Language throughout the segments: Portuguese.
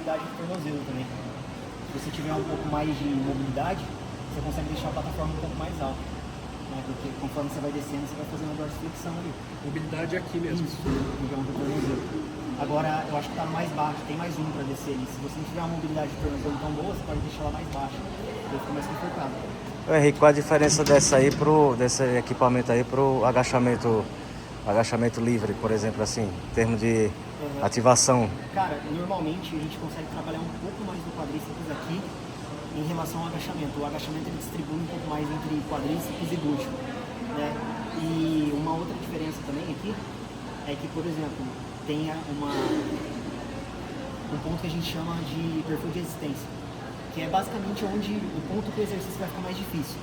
flexibilidade do tornozelo também. Se você tiver um pouco mais de mobilidade, você consegue deixar a plataforma um pouco mais alta. Né? Porque conforme você vai descendo, você vai fazendo a dorsiflexão ali. Mobilidade aqui mesmo. Isso, região do tornozelo. Agora, eu acho que tá mais baixo, tem mais um para descer ali. Se você não tiver uma mobilidade de tornozelo tão boa, você pode deixar ela mais baixa. Aí fica mais confortável. Ô, Henrique, qual a diferença desse equipamento aí pro agachamento livre, por exemplo, assim, em termos de ativação? Cara, normalmente a gente consegue trabalhar um pouco mais do quadríceps aqui em relação ao agachamento. O agachamento ele distribui um pouco mais entre quadríceps e glúteo, né? E uma outra diferença também aqui é que, por exemplo, tem um ponto que a gente chama de perfil de resistência, que é basicamente onde o ponto que o exercício vai ficar mais difícil.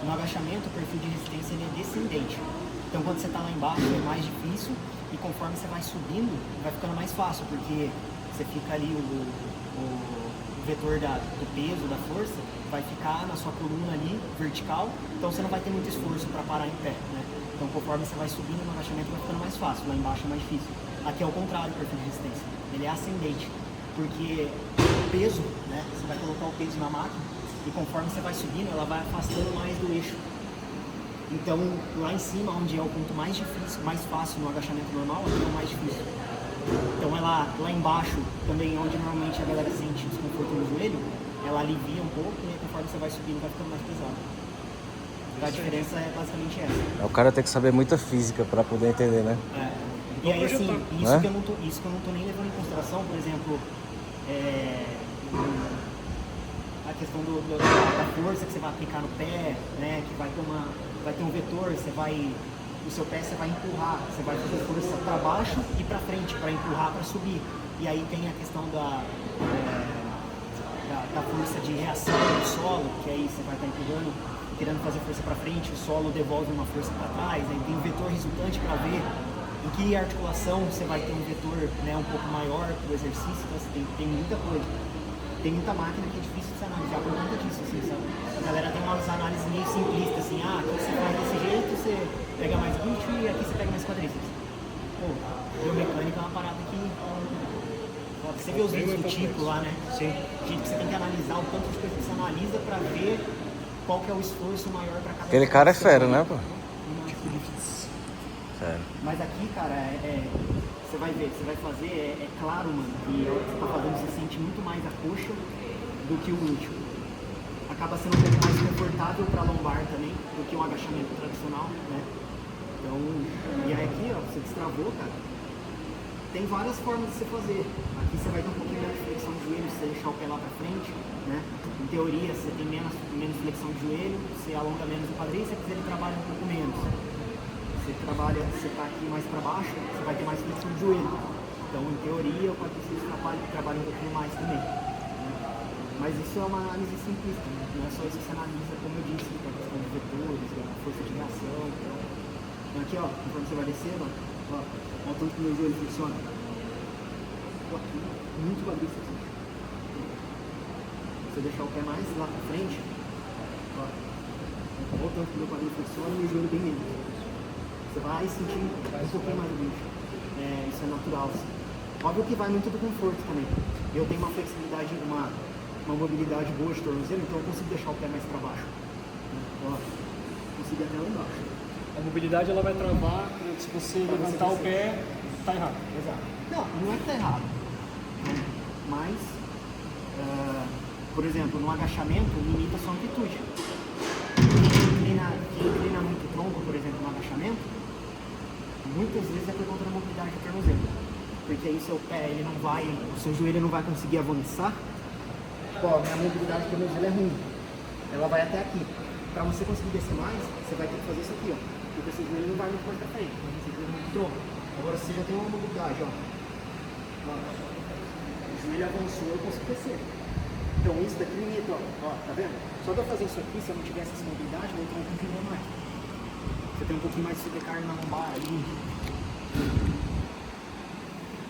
No agachamento, o perfil de resistência ele é descendente. Então, quando você está lá embaixo, é mais difícil, e conforme você vai subindo, vai ficando mais fácil, porque você fica ali, o vetor do peso, da força, vai ficar na sua coluna ali, vertical, então você não vai ter muito esforço para parar em pé, né? Então, conforme você vai subindo no agachamento, vai ficando mais fácil, lá embaixo é mais difícil. Aqui é o contrário, o perfil de resistência. Ele é ascendente, porque o peso, né? Você vai colocar o peso na máquina, e conforme você vai subindo, ela vai afastando mais do eixo. Então, lá em cima, onde é o ponto mais difícil, mais fácil no agachamento normal, aqui é o mais difícil. Então, lá embaixo, também onde normalmente a galera sente desconforto no joelho, ela alivia um pouco, e conforme você vai subindo, vai ficando mais pesado. A diferença é basicamente essa. O cara tem que saber muita física para poder entender, né? E aí, assim, isso né? que eu não tô nem levando em consideração, por exemplo, a questão da força que você vai aplicar no pé, né? Que vai ter um vetor, o seu pé você vai empurrar, você vai fazer força para baixo e para frente, para empurrar, para subir. E aí tem a questão da força de reação do solo, que aí você vai estar empurrando, querendo fazer força para frente, o solo devolve uma força para trás, aí tem um vetor resultante para ver em que articulação você vai ter um vetor, né, um pouco maior para o exercício, então você tem muita coisa. Tem muita máquina que é difícil de se analisar por conta disso, assim, sabe? A galera tem umas análises meio simplistas, assim, aqui você faz desse jeito, você pega mais glúteo e aqui você pega mais quadríceps. Pô, biomecânica é uma parada que... Você vê os vídeos do tipo lá, né? Sim. Tipo, você tem que analisar o tanto de coisa que você analisa pra ver qual que é o esforço maior pra cada... Aquele cara é fera, né, pô? Sério. Mas aqui, cara, você vai ver, você vai fazer, é claro, mano, que a hora que você tá fazendo, você sente muito mais a coxa do que o glúteo. Acaba sendo um pouco mais confortável pra lombar também, do que um agachamento tradicional, né? Então, e aí aqui, ó, você destravou, cara, tem várias formas de você fazer. Aqui você vai ter um pouquinho mais de flexão de joelho, se você deixar o pé lá pra frente, né? Em teoria, você tem menos flexão de joelho, você alonga menos o quadríceps, ele trabalha um pouco menos. Você tá aqui mais para baixo, você vai ter mais flexão de joelho. Então, em teoria, o quadríceps trabalha um pouquinho mais também. Mas isso é uma análise simplista, né? Não é só isso que você analisa, como eu disse, a questão dos vetores, a força de reação. Então, aqui, ó, conforme você vai descendo, ó, o tanto que o meu joelho funciona. Pô, aqui, muito quadríceps. Se você deixar o pé mais lá para frente, ó, o tanto que o meu quadríceps funciona e o meu joelho bem menos. Você vai sentir um pouquinho mais do bicho. Isso é natural. Assim. Óbvio que vai muito do conforto também. Eu tenho uma flexibilidade, uma mobilidade boa de tornozelo, então eu consigo deixar o pé mais para baixo. Ó, consigo ir até lá embaixo. A mobilidade ela vai travar, se você levantar o pé, tá errado. Exato. Não é que tá errado. Mas, por exemplo, no agachamento, limita a sua amplitude. Quem treina muito tronco, por exemplo, no agachamento, muitas vezes é por conta da mobilidade do tornozelo. Porque aí seu pé, o seu joelho não vai conseguir avançar. Ó, minha mobilidade do tornozelo é ruim. Ela vai até aqui. Para você conseguir descer mais, você vai ter que fazer isso aqui, ó. Porque seu joelho não vai muito mais pra frente. Você tem muito tronco. Agora, se você já tem uma mobilidade, ó. O joelho avançou, eu consigo descer. Então, isso daqui limita, ó. Tá vendo? Só de eu fazer isso aqui, se eu não tivesse essa mobilidade, meu tronco não fica mais. Você tem um pouquinho mais de sobrecarga na lombar ali.